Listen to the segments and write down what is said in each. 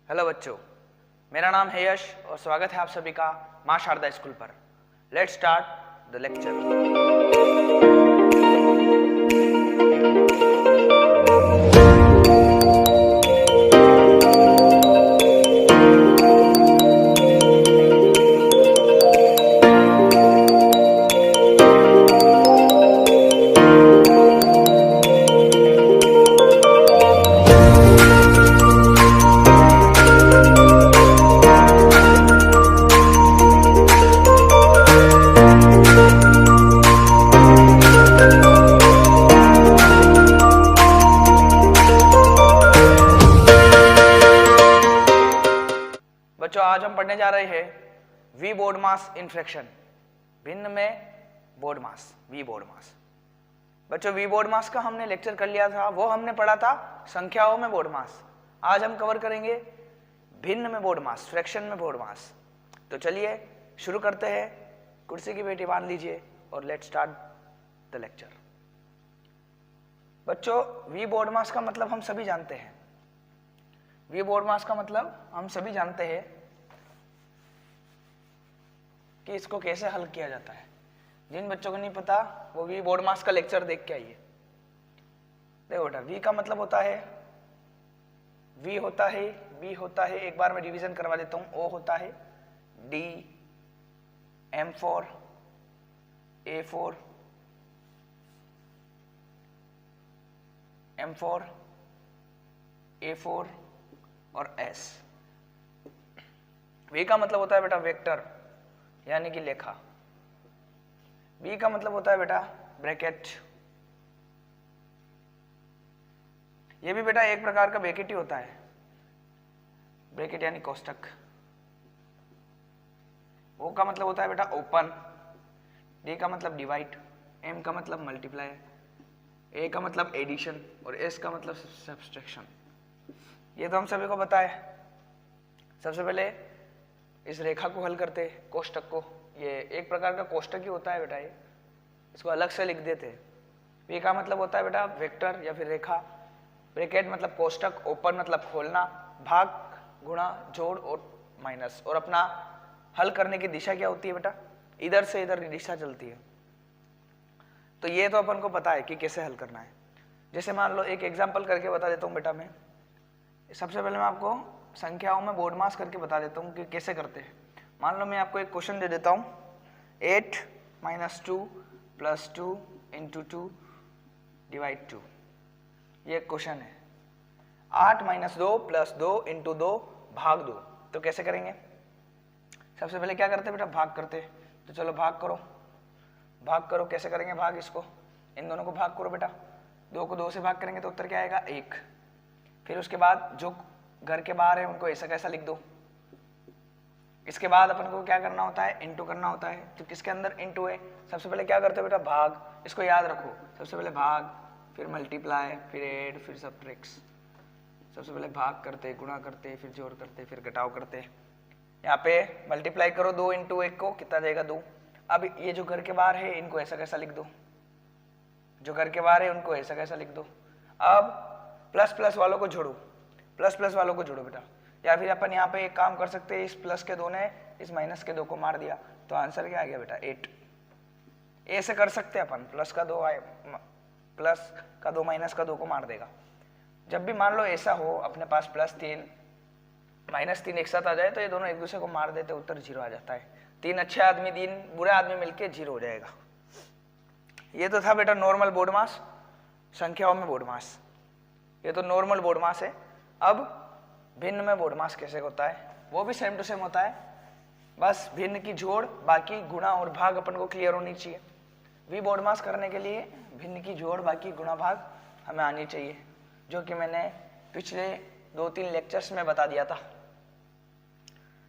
Hello बच्चों, मेरा नाम है यश और स्वागत है आप सभी का मां शारदा स्कूल पर। Let's start the lecture. बच्चों, आज हम पढ़ने जा रहे हैं VBODMAS in fraction, भिन्न में BODMAS, VBODMAS. बच्चों, वी बोर्ड मास का हमने लेक्चर कर लिया था, वो हमने पढ़ा था संख्याओं में बोर्ड मास। आज हम कवर करेंगे भिन्न में बोर्ड मास, फ्रैक्शन में बोर्ड मास। तो चलिए शुरू करते हैं। कुर्सी की पेटी बांध लीजिए और लेट्स स्टार्ट द लेक्चर। बच्चों, वी बोर्ड मास का मतलब हम सभी जानते हैं। वी बोर्ड मास का मतलब हम सभी जानते हैं कि इसको कैसे हल किया जाता है। जिन बच्चों को नहीं पता वो वी बोर्ड मास का लेक्चर देख के आइए। देखो बेटा, वी का मतलब होता है, वी होता है, बी होता है, एक बार मैं रिवीजन करवा देता हूं। ओ होता है D, M4, A4, M4, A4 और S। वी का मतलब होता है बेटा वेक्टर, यानी कि लेखा। बी का मतलब होता है बेटा ब्रैकेट। ये भी बेटा एक प्रकार का ब्रैकेट ही होता है, ब्रैकेट यानी कोष्टक। ओ का मतलब होता है बेटा ओपन, डी का मतलब डिवाइड, एम का मतलब मल्टीप्लाई, ए का मतलब एडिशन और एस का मतलब सब्सट्रैक्शन। ये तो हम सभी को पता है। सबसे पहले इस रेखा को हल करते, कोष्टक को। ये एक प्रकार का कोष्टक ही होता है बेटा, ये इसको अलग से लिख देते। वी का मतलब होता है बेटा वेक्टर या फिर रेखा, ब्रैकेट मतलब कोष्टक, ओपन मतलब खोलना, भाग, गुणा, जोड़ और माइनस। और अपना हल करने की दिशा क्या होती है बेटा, इधर से इधर दिशा चलती है। तो ये तो अपन को पता है कि कैसे हल करना है। जैसे मान लो एक एग्जाम्पल करके बता देता हूँ बेटा मैं। सबसे पहले मैं आपको संख्याओं में बोर्ड मास करके बता देता हूँ कि कैसे करते हैं। मान लो मैं आपको एक क्वेश्चन दे देता हूँ, 8 - 2 + 2 × 2 / 2। ये क्वेश्चन है। 8 - 2 + 2 × 2 भाग 2। तो कैसे करेंगे? सबसे पहले क्या करते बेटा, भाग करते। तो चलो भाग करो, भाग करो। कैसे करेंगे भाग? इसको, इन दोनों को भाग करो बेटा। 2 को 2 से भाग करेंगे तो उत्तर क्या आएगा? 1। फिर उसके बाद जो घर के बाहर है उनको ऐसा कैसा लिख दो। इसके बाद अपन को क्या करना होता है? इंटू करना होता है। तो किसके अंदर इंटू है? सबसे पहले क्या करते हो बेटा? भाग। इसको याद रखो, सबसे पहले भाग, फिर मल्टीप्लाई, फिर ऐड, फिर सब्ट्रैक्ट। सबसे पहले भाग करते, गुणा करते, फिर जोड़ करते, फिर घटाव करते। यहाँ पे मल्टीप्लाई करो 2 × 1 को, कितना जाएगा? 2। अब ये जो घर के बाहर है इनको ऐसा कैसा लिख दो, जो घर के बाहर है उनको ऐसा कैसा लिख दो। अब प्लस प्लस वालों को जोड़ो, प्लस प्लस वालों को जोड़ो बेटा। या फिर अपन यहाँ पे एक काम कर सकते हैं, इस प्लस के 2 ने इस माइनस के 2 को मार दिया, तो आंसर क्या आ गया बेटा? 8। ऐसे कर सकते हैं अपन, प्लस का 2 माइनस का 2 को मार देगा। जब भी मान लो ऐसा हो अपने पास +3 -3 एक साथ आ जाए तो ये दोनों एक दूसरे को मार देते, उत्तर 0 आ जाता है। 3 अच्छे आदमी 3 बुरे आदमी मिलके 0 हो जाएगा। ये तो था बेटा नॉर्मल बोर्ड मास, संख्याओं में बोर्ड मास। ये तो नॉर्मल बोर्ड मास है। अब भिन्न में बोर्ड मास कैसे होता है? वो भी सेम टू सेम होता है, बस भिन्न की जोड़, बाकी गुणा और भाग अपन को क्लियर होनी चाहिए। वी बोर्ड मास करने के लिए भिन्न की जोड़, बाकी गुणा, भाग हमें आनी चाहिए, जो कि मैंने पिछले 2-3 लेक्चर्स में बता दिया था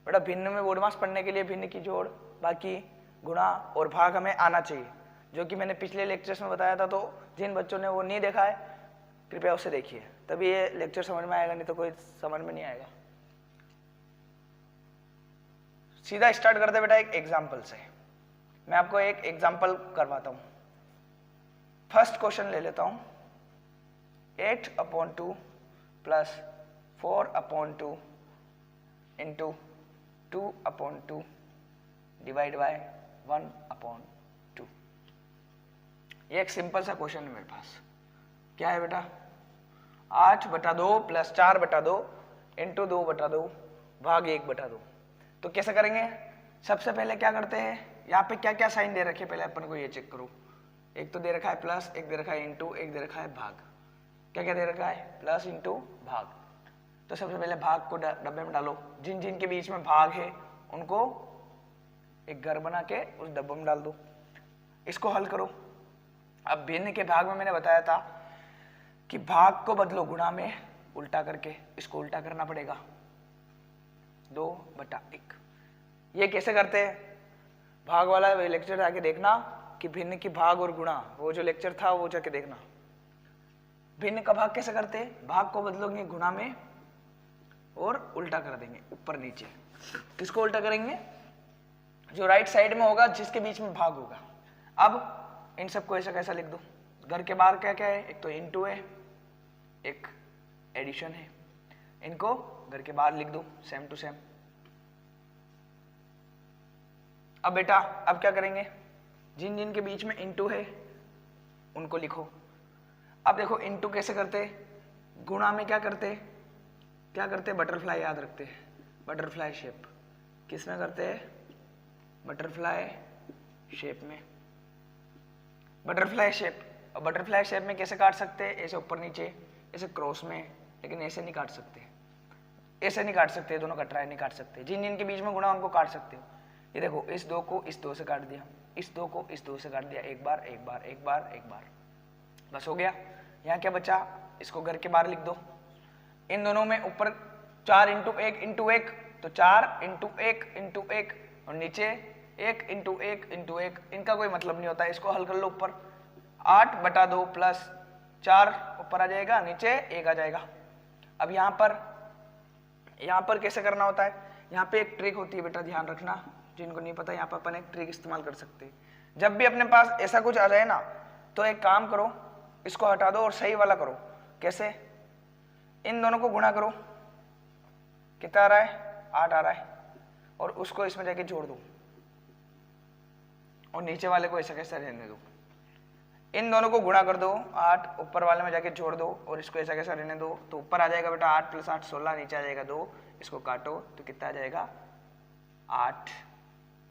बेटा। भिन्न में बोर्ड मास पढ़ने के लिए भिन्न की जोड़, बाकी गुणा और भाग हमें आना चाहिए, जो कि मैंने पिछले लेक्चर्स में बताया था। तो जिन बच्चों ने वो नहीं देखा है कृपया उसे देखिए, तभी ये लेक्चर समझ में आएगा, नहीं तो कोई समझ में नहीं आएगा। सीधा स्टार्ट करते बेटा एक एग्जाम्पल से। मैं आपको एक एग्जाम्पल करवाता हूं। फर्स्ट क्वेश्चन ले लेता हूं, 8/2 + 4/2 इंटू 2/2 डिवाइड बाय 1/2। ये एक सिंपल सा क्वेश्चन है मेरे पास। क्या है बेटा, 8/2 प्लस 4/2 इंटू 2/2 भाग 1/2। तो कैसे करेंगे? सबसे पहले क्या करते हैं, यहाँ पे क्या क्या साइन दे रखे पहले अपन को ये चेक करो। एक तो दे रखा है प्लस, एक दे रखा है इंटू, एक दे रखा है भाग। क्या क्या दे रखा है? प्लस इंटू भाग। तो सबसे पहले भाग को डब्बे में डालो, जिन जिन के बीच में भाग है उनको एक घर बना के उस डब्बे में डाल दो। इसको हल करो। अब भिन्न के भाग में मैंने बताया था कि भाग को बदलो गुणा में उल्टा करके, इसको उल्टा करना पड़ेगा 2/1। ये कैसे करते हैं? भाग वाला लेक्चर आके देखना कि भिन्न की भाग और गुणा, वो जो लेक्चर था वो जाके देखना। भिन्न का भाग कैसे करते हैं? भाग को बदलोगे गुणा में और उल्टा कर देंगे ऊपर नीचे। किसको उल्टा करेंगे? जो राइट साइड में होगा, जिसके बीच में भाग होगा। अब इन सबको ऐसा कैसा लिख दो? घर के बाहर क्या क्या है? एक तो इंटू है, एक एडिशन है। इनको घर के बाहर लिख दो सेम टू सेम। अब बेटा अब क्या करेंगे? जिन जिन के बीच में इंटू है उनको लिखो। अब देखो इंटू कैसे करते? गुणा में क्या करते? बटरफ्लाई याद रखते हैं, बटरफ्लाई शेप। किस में करते हैं? बटरफ्लाई शेप में। बटरफ्लाई शेप, और बटरफ्लाई शेप में कैसे काट सकते हैं? ऐसे ऊपर नीचे, ऐसे क्रॉस में, लेकिन ऐसे नहीं काट सकते, ऐसे नहीं काट सकते, दोनों कटराए नहीं काट सकते। जिन जिन के बीच में गुणा उनको काट सकते हो। ये देखो, इस 2 को इस 2 से काट दिया, इस 2 को इस 2 से काट दिया, एक बार एक बार एक बार एक बार, बस हो गया। यहाँ क्या बचा? इसको घर के बाहर लिख दो। इन दोनों में ऊपर 4 इंटू 1 इंटू 1, तो 4 इंटू 1 इंटू 1, और नीचे 1 इंटू 1 इंटू 1। इनका कोई मतलब नहीं होता है। इसको हल कर लो। ऊपर 8/2 प्लस 4 ऊपर आ जाएगा, नीचे 1 आ जाएगा। अब यहाँ पर कैसे करना होता है? यहाँ पे एक ट्रिक होती है बेटा, ध्यान रखना। जिनको नहीं पता, यहाँ पर अपन एक ट्रिक इस्तेमाल कर सकते हैं। जब भी अपने पास ऐसा कुछ आ जाए ना, तो एक काम करो, इसको हटा दो और सही वाला करो। कैसे? इन दोनों को गुणा करो। कितना आ रहा है? 8 आ रहा है, और उसको इसमें जाके जोड़ दो, और नीचे वाले को ऐसा कैसा रहने दो। इन दोनों को गुणा कर दो, 8 ऊपर वाले में जाके जोड़ दो, और इसको ऐसा कैसा रहने दो। तो ऊपर आ जाएगा बेटा 8 + 8 16, नीचे आ जाएगा 2। इसको काटो तो कितना आ जाएगा? 8।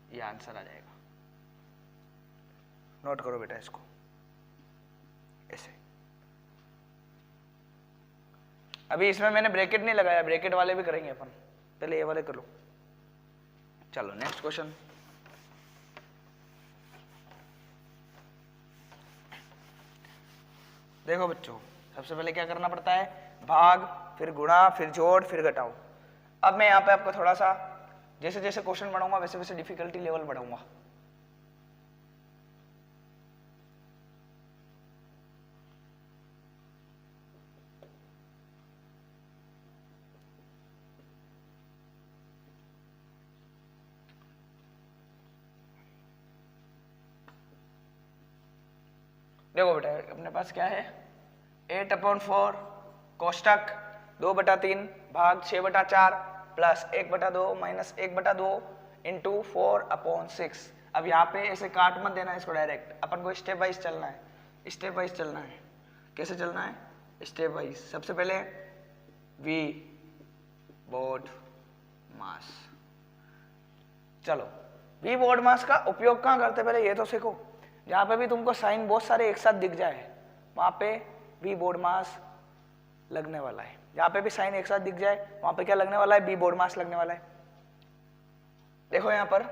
ये आंसर आ जाएगा। नोट करो बेटा इसको ऐसे। अभी इसमें मैंने ब्रैकेट नहीं लगाया, ब्रैकेट वाले भी करेंगे अपन, पहले ये वाले कर लो। चलो नेक्स्ट क्वेश्चन। देखो बच्चों, सबसे पहले क्या करना पड़ता है? भाग, फिर गुणा, फिर जोड़, फिर घटाओ। अब मैं यहाँ पे आपको थोड़ा सा, जैसे जैसे क्वेश्चन बढ़ाऊंगा वैसे वैसे डिफिकल्टी लेवल बढ़ाऊंगा। देखो बेटा, अपने पास क्या है? 8/4 कोष्टक 2/3 भाग 6/4 प्लस 1/2 माइनस 1/2 इंटू 4/6। अब यहाँ पे ऐसे काट मत देना इसको डायरेक्ट, अपन को स्टेप वाइज चलना है, स्टेप वाइज चलना है। कैसे चलना है? Step wise. सबसे पहले वी बोर्ड मास। चलो, वी बोर्ड मास का उपयोग कहाँ करते पहले ये तो सीखो। जहाँ पे भी तुमको साइन बहुत सारे एक साथ दिख जाए, वहाँ पे वी बोर्ड मास लगने वाला है। जहाँ पे भी साइन एक साथ दिख जाए, वहाँ पे क्या लगने वाला है? बी बोर्ड मास लगने वाला है। देखो यहाँ पर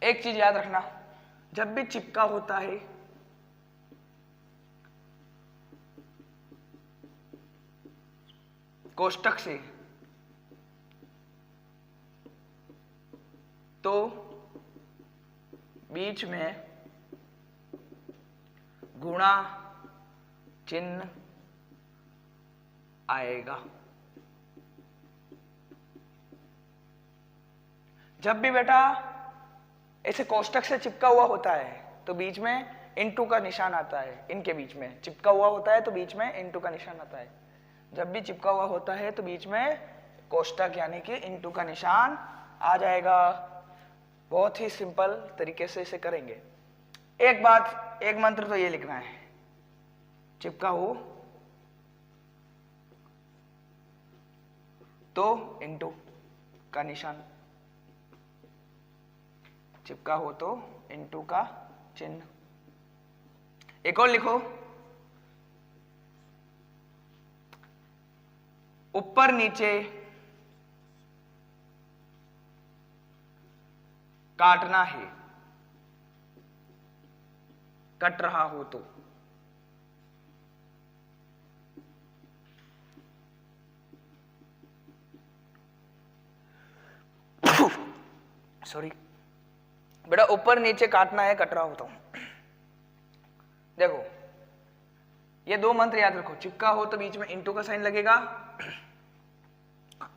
एक चीज याद रखना, जब भी चिपका होता है कोष्टक से, तो बीच में गुणा चिन्ह आएगा। जब भी बेटा ऐसे कोष्टक से चिपका हुआ होता है तो बीच में इनटू का निशान आता है। इनके बीच में चिपका हुआ होता है तो बीच में इनटू का निशान आता है। जब भी चिपका हुआ होता है तो बीच में कोष्टक यानी कि इनटू का निशान आ जाएगा। बहुत ही सिंपल तरीके से इसे करेंगे। एक बात, एक मंत्र तो ये लिखना है, चिपका हो तो इनटू का निशान, चिपका हो तो इनटू का चिन्ह। एक और लिखो, ऊपर नीचे काटना है, कट रहा हो तो। सॉरी बेटा, ऊपर नीचे काटना है, कट रहा हो तो। देखो ये दो मंत्र याद रखो, चिपका हो तो बीच में इंटू का साइन लगेगा,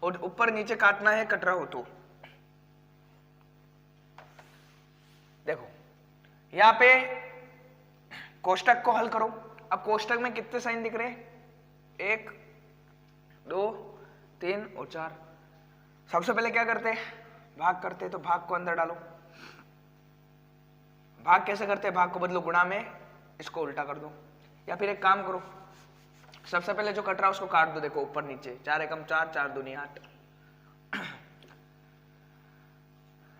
और ऊपर नीचे काटना है, कट रहा हो तो। देखो यहां पे कोष्टक को हल करो। अब कोष्टक में कितने साइन दिख रहे हैं? 1 2 3 और 4। सबसे पहले क्या करते हैं? भाग करते हैं, तो भाग को अंदर डालो। भाग कैसे करते हैं? भाग को बदलो गुणा में, इसको उल्टा कर दो। या फिर एक काम करो, सबसे पहले जो कट रहा है उसको काट दो। देखो ऊपर नीचे, 4 एकम 4, 4 दूनी 8,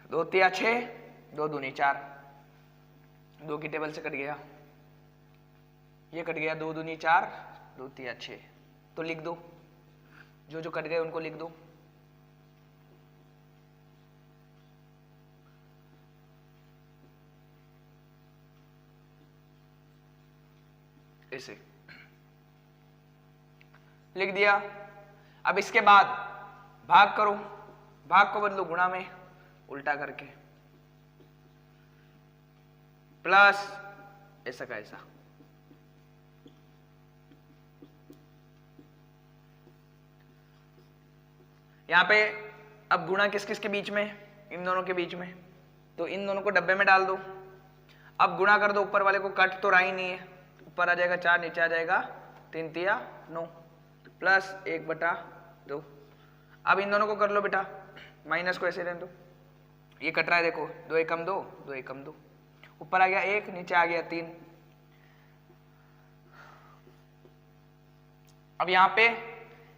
2 तिया 6, 2 दूनी 4, 2 की टेबल से कट गया, ये कट गया, 2 दूनी 4, 2 तिया 6। तो लिख दो, जो जो कट गए उनको लिख दो। ऐसे लिख दिया। अब इसके बाद भाग करो, भाग को बदलो गुणा में, उल्टा करके, प्लस ऐसा का ऐसा। यहां पे अब गुणा किस किस के बीच में? इन दोनों के बीच में, तो इन दोनों को डब्बे में डाल दो। अब गुणा कर दो, ऊपर वाले को कट तो रहा ही नहीं है, ऊपर आ जाएगा 4, नीचे आ जाएगा 3 तिया 9, प्लस 1/2। अब इन दोनों को कर लो बेटा, माइनस को ऐसे रहने दो। ये कट रहा है, देखो 2 एकम 2, 2 एकम 2, ऊपर आ गया 1, नीचे आ गया 3। अब यहां पे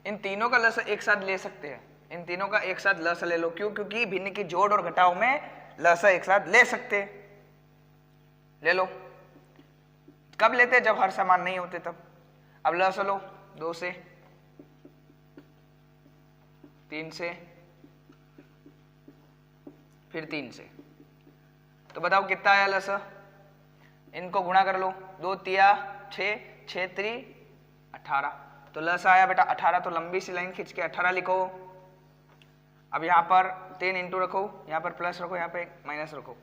इन तीनों का लस एक साथ ले सकते हैं, इन तीनों का एक साथ लस ले लो। क्यों? क्योंकि भिन्न की जोड़ और घटाव में लस एक साथ ले सकते हैं। ले लो। कब लेते? जब हर समान नहीं होते तब। अब लस लो, 2 से, 3 से, फिर 3 से। तो बताओ कितना आया लस? इनको गुणा कर लो, 2 तिया 6, 6 3 18। तो लस आया बेटा 18। तो लंबी सी लाइन खींच के 18 लिखो। अब यहाँ पर 3 इंटू रखो, यहाँ पर प्लस रखो, यहाँ पे माइनस रखो।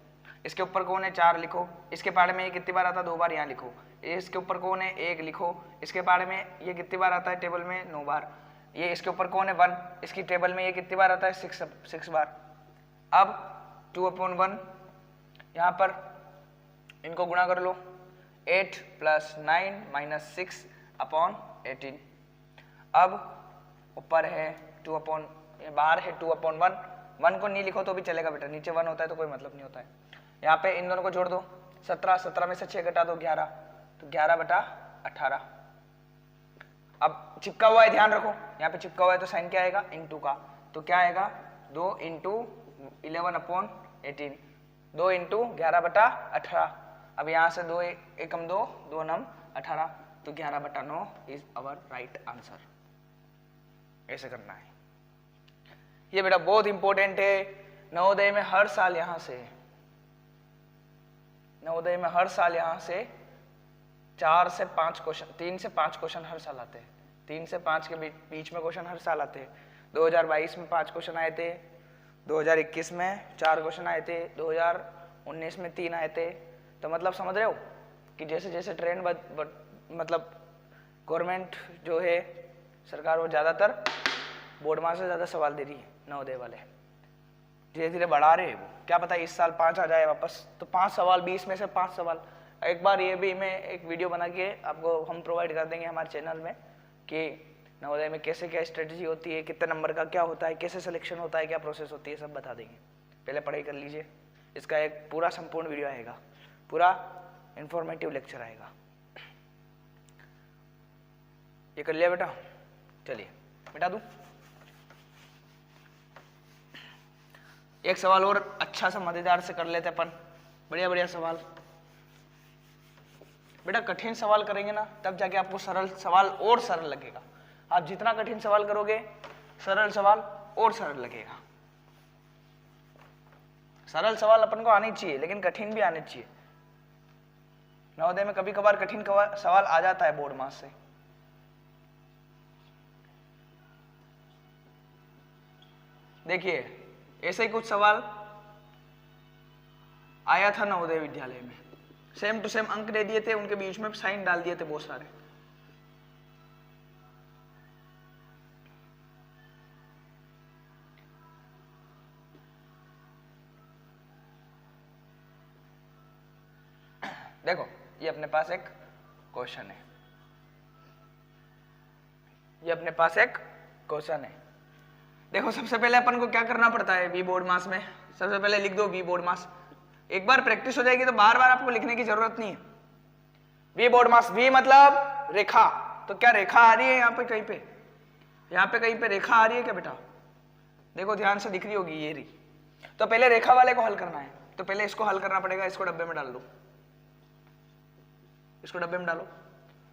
इसके ऊपर कौन है? 4 लिखो। इसके पाड़े में ये कितनी बार आता है? 2 बार, यहाँ लिखो। इसके ऊपर कौन है? 1 लिखो। इसके पाड़े में ये कितनी बार आता है टेबल में? 9 बार। ये इसके ऊपर कौन है? 1। इसकी टेबल में ये कितनी बार आता है? 6 बार। अब 2/1, यहाँ पर इनको गुणा कर लो, 8 + 9 - 6/18। अब ऊपर है 2/, बाहर है 2/1। 1 को नहीं लिखो तो भी चलेगा बेटा, नीचे 1 होता है तो कोई मतलब नहीं होता है। यहाँ पे इन दोनों को जोड़ दो, 17, 17 में से 6 घटा दो 11, तो 11/18। अब चिपका हुआ है, ध्यान रखो, यहाँ पे चिपका हुआ है तो साइन क्या आएगा? इंटू का। तो क्या आएगा? 2 × 11/18, 2 × 11/18। अब यहाँ से 2 एकम 2, 2 नम 18, तो 11/9 इज अवर राइट आंसर। ऐसे करना है। ये बेटा बहुत इंपॉर्टेंट है, नवोदय में हर साल यहाँ से, नवोदय में हर साल यहाँ से 4 से 5 क्वेश्चन, 3 से 5 क्वेश्चन हर साल आते हैं। 3 से 5 के बीच में क्वेश्चन हर साल आते हैं। 2022 में 5 क्वेश्चन आए थे, 2021 में 4 क्वेश्चन आए थे, 2019 में 3 आए थे। तो मतलब समझ रहे हो कि जैसे जैसे ट्रेंड मतलब गवर्नमेंट जो है सरकार, वो ज़्यादातर बोर्ड मार्क्स से ज़्यादा सवाल दे रही है। नवोदय वाले धीरे धीरे बढ़ा रहे हैं वो, क्या पता इस साल 5 आ जाए वापस, तो 5 सवाल, 20 में से 5 सवाल। एक बार ये भी मैं एक वीडियो बना के आपको हम प्रोवाइड कर देंगे हमारे चैनल में कि नवोदय में कैसे क्या स्ट्रेटजी होती है, कितने नंबर का क्या होता है, कैसे सिलेक्शन होता है, क्या प्रोसेस होती है, सब बता देंगे। पहले पढ़ाई कर लीजिए, इसका एक पूरा संपूर्ण वीडियो आएगा, पूरा इंफॉर्मेटिव लेक्चर आएगा। ये कर लिया बेटा? चलिए मिटा दूं। एक सवाल और अच्छा सा मजेदार से कर लेते अपन, बढ़िया बढ़िया सवाल। बेटा कठिन सवाल करेंगे ना तब जाके आपको सरल सवाल और सरल लगेगा। आप जितना कठिन सवाल करोगे सरल सवाल और सरल लगेगा। सरल सवाल अपन को आने चाहिए लेकिन कठिन भी आने चाहिए। नवोदय में कभी कभार कठिन सवाल आ जाता है बोर्ड मास से। देखिए ऐसे ही कुछ सवाल आया था नवोदय विद्यालय में, सेम टू सेम अंक दे दिए थे, उनके बीच में साइन डाल दिए थे बहुत सारे। देखो ये अपने पास एक क्वेश्चन है, ये अपने पास एक क्वेश्चन है। देखो सबसे पहले अपन को क्या करना पड़ता है वी बोर्ड मास में, सबसे पहले लिख दो वी बोर्ड मास। एक बार प्रैक्टिस हो जाएगी तो बार बार आपको लिखने की जरूरत नहीं है। वी बोर्ड मास, वी मतलब रेखा, तो क्या रेखा आ रही है यहाँ पे कहीं पे, यहाँ पे कहीं पे रेखा आ रही है क्या बेटा? देखो ध्यान से दिख रही होगी ये रही। तो पहले रेखा वाले को हल करना है, तो पहले इसको हल करना पड़ेगा। इसको डब्बे में डाल दो, इसको डब्बे में डालो।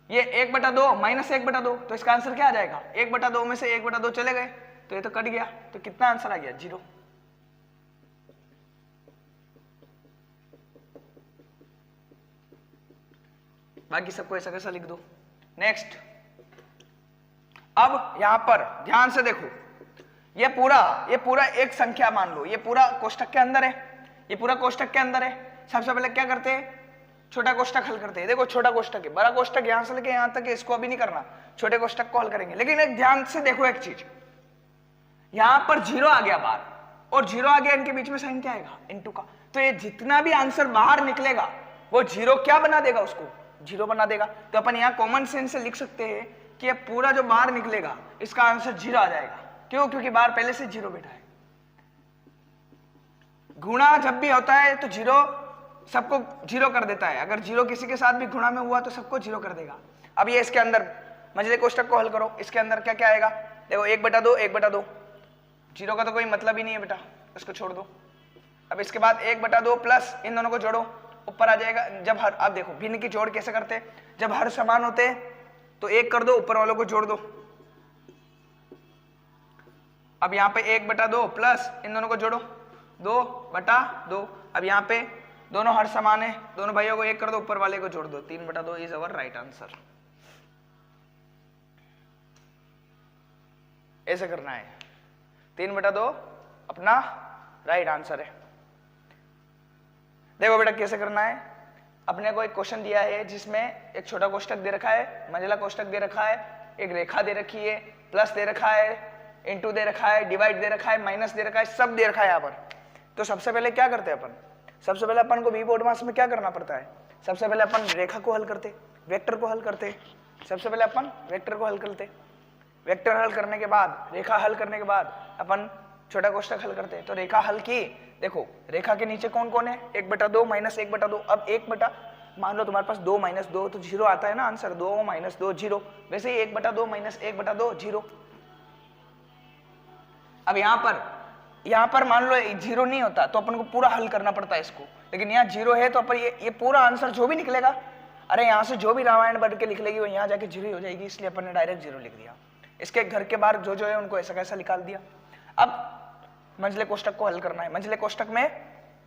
ये 1/2 माइनस 1/2, तो इसका आंसर क्या आ जाएगा? 1/2 में से 1/2 चले गए तो ये तो कट गया, तो कितना आंसर आ गया? 0। बाकी सबको ऐसा कैसा लिख दो। नेक्स्ट, अब यहां पर ध्यान से देखो, ये पूरा एक संख्या मान लो, ये पूरा कोष्टक के अंदर है, ये पूरा कोष्टक के अंदर है। सबसे पहले क्या करते हैं? छोटा कोष्टक हल करते हैं। देखो छोटा कोष्टक है, बड़ा कोष्टक यहां से लेके यहां तक है, इसको अभी नहीं करना, छोटे कोष्टक को हल करेंगे। लेकिन एक ध्यान से देखो एक चीज, यहां पर 0 आ गया बाहर, और 0 आ गया, इनके बीच में साइन क्या आएगा? इनटू का। तो ये जितना भी आंसर बाहर निकलेगा वो 0 क्या बना देगा? उसको 0 बना देगा। तो अपन यहाँ कॉमन सेंस से लिख सकते हैं कि ये पूरा जो बाहर निकलेगा इसका आंसर 0 आ जाएगा। क्यों? क्योंकि बाहर पहले से 0 बैठा है। गुणा जब भी होता है तो 0 सबको 0 कर देता है। अगर 0 किसी के साथ भी गुणा में हुआ तो सबको 0 कर देगा। अब ये इसके अंदर मंझले कोष्टक को हल करो, इसके अंदर क्या क्या आएगा? देखो 1/2, 1/2, 0 का तो कोई मतलब ही नहीं है बेटा, उसको छोड़ दो। अब इसके बाद 1/2 प्लस इन दोनों को जोड़ो, ऊपर आ जाएगा। जब हर, अब देखो भिन्न की जोड़ कैसे करते हैं? जब हर समान होते हैं तो 1 कर दो, ऊपर वालों को जोड़ दो। अब यहाँ पे 1/2 प्लस इन दोनों को जोड़ो, 2/2। अब यहाँ पे दोनों हर समान है, दोनों भाइयों को 1 कर दो, ऊपर वाले को जोड़ दो। 3/2 इज अवर राइट आंसर। ऐसे करना है, 3/2 अपना राइट आंसर है। देखो बेटा कैसे करना है। अपने को एक क्वेश्चन दिया है जिसमें एक छोटा कोष्टक दे रखा है, मंझला कोष्टक दे रखा है, एक रेखा दे रखी है, प्लस दे रखा है, इनटू दे रखा है, डिवाइड दे रखा है, माइनस दे रखा है, सब दे रखा है यहाँ पर। तो सबसे पहले क्या करते हैं अपन? सबसे पहले अपन को वी बोर्ड मास में क्या करना पड़ता है? सबसे पहले अपन रेखा को हल करते, वेक्टर को हल करते। सबसे पहले अपन वेक्टर को हल करते, वेक्टर हल करने के बाद, रेखा हल करने के बाद अपन छोटा कोष्टक हल करते हैं। तो रेखा हल की, देखो रेखा के नीचे कौन कौन है? 1/2 माइनस 1/2। अब मान लो तुम्हारे पास 2 माइनस 2 तो 0 आता है ना आंसर, 2 माइनस 2 0। वैसे ही 1/2 माइनस 1/2 0। अब यहाँ पर मान लो 0 नहीं होता तो अपन को पूरा हल करना पड़ता है इसको, लेकिन यहाँ 0 है तो अपन ये पूरा आंसर जो भी निकलेगा, अरे यहाँ से जो भी रामायण बढ़ के लिख लेगी वो यहाँ जाके 0 हो जाएगी, इसलिए अपन ने डायरेक्ट 0 लिख दिया। इसके घर के बाहर जो है उनको ऐसा कैसा निकाल दिया। अब मंझले कोष्टक को हल करना है। मंझले कोष्टक में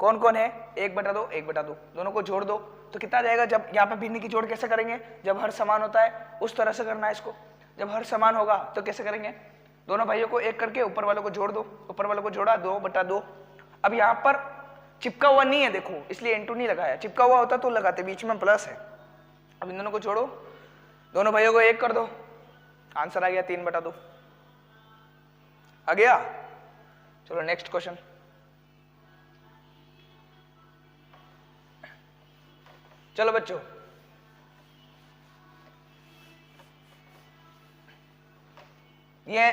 कौन कौन है? 1/2, 1/2, दोनों को जोड़ दो तो कितना आ जाएगा? जब यहाँ पे भिन्न की जोड़ कैसे करेंगे? जब हर समान होता है उस तरह से करना है इसको। जब हर समान होगा तो कैसे करेंगे? दोनों भाइयों को 1 करके ऊपर वालों को जोड़ दो, ऊपर वालों को जोड़ा 2/2। अब यहाँ पर चिपका हुआ नहीं है देखो, इसलिए इनटू नहीं लगाया, चिपका हुआ होता तो लगाते, बीच में प्लस है। अब इन दोनों को जोड़ो, दोनों भाइयों को 1 कर दो, आंसर आ गया 3/2 आ गया। चलो नेक्स्ट क्वेश्चन। चलो बच्चों, ये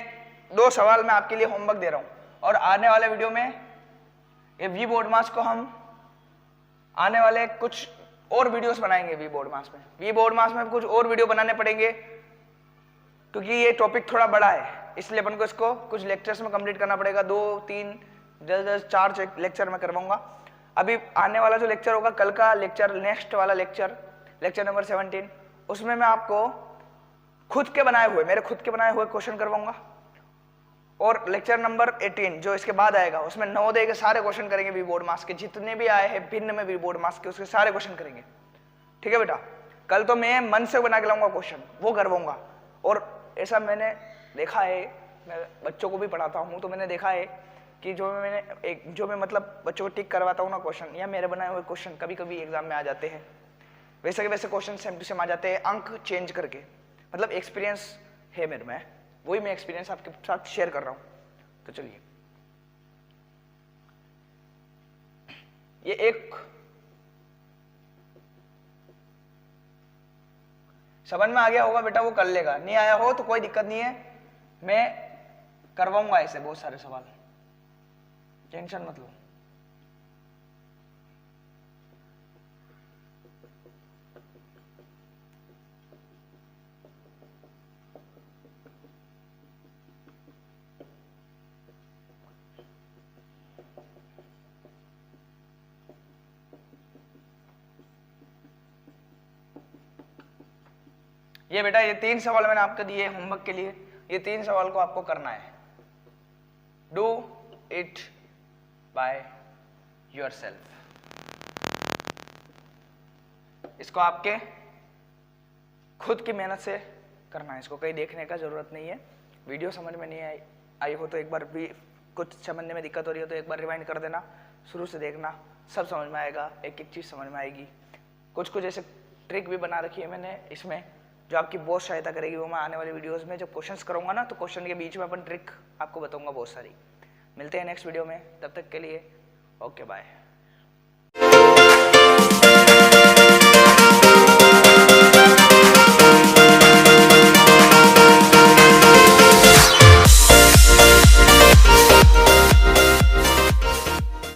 2 सवाल मैं आपके लिए होमवर्क दे रहा हूं और आने वाले वीडियो में ये वी बोर्ड मास को हम आने वाले कुछ और वीडियोस बनाएंगे। वी बोर्ड मास में कुछ और वीडियो बनाने पड़ेंगे क्योंकि ये टॉपिक थोड़ा बड़ा है, इसलिए अपन को इसको कुछ लेक्चर्स में कंप्लीट करना पड़ेगा। 2 3 10 4 लेक्चर मैं करवाऊंगा। अभी आने वाला जो लेक्चर होगा कल का लेक्चर, नेक्स्ट वाला लेक्चर नंबर 17, उसमें मैं आपको मेरे खुद के बनाए हुए क्वेश्चन करवाऊंगा। और लेक्चर नंबर 18 जो इसके बाद आएगा उसमें नवोदय के सारे क्वेश्चन करेंगे। वी बोर्ड मास के जितने भी आए हैं भिन्न में वी बोर्ड मास के, उसके सारे क्वेश्चन करेंगे। ठीक है बेटा, कल तो मैं मन से बना के लाऊंगा क्वेश्चन, वो करवाऊंगा। और ऐसा मैंने देखा है, मैं बच्चों को भी पढ़ाता हूँ, तो मैंने देखा है कि जो मैं मतलब बच्चों को टिक करवाता हूँ ना क्वेश्चन, या मेरे बनाए हुए क्वेश्चन कभी कभी एग्जाम में आ जाते हैं, वैसे के वैसे क्वेश्चन सेम टू सेम आ जाते हैं, अंक चेंज करके। मतलब एक्सपीरियंस है मेरे में, वही मैं एक्सपीरियंस आपके साथ शेयर कर रहा हूँ। तो चलिए, ये एक समझ में आ गया होगा बेटा, वो कर लेगा। नहीं आया हो तो कोई दिक्कत नहीं है, मैं करवाऊंगा ऐसे बहुत सारे सवाल, टेंशन मत लो। ये बेटा, ये 3 सवाल मैंने आपको दिए होमवर्क के लिए। ये 3 सवाल को आपको करना है। Do it by yourself. इसको आपके खुद की मेहनत से करना है, इसको कहीं देखने का जरूरत नहीं है। वीडियो समझ में नहीं आई हो तो एक बार भी, कुछ समझने में दिक्कत हो रही हो तो एक बार रिवाइंड कर देना, शुरू से देखना, सब समझ में आएगा, एक एक चीज समझ में आएगी। कुछ ऐसे ट्रिक भी बना रखी है मैंने इसमें जो आपकी बहुत सहायता करेगी। वो मैं आने वाले वीडियोस में जब क्वेश्चंस करूंगा ना, तो क्वेश्चन के बीच में अपन ट्रिक आपको बताऊंगा बहुत सारी। मिलते हैं नेक्स्ट वीडियो में, तब तक के लिए ओके बाय।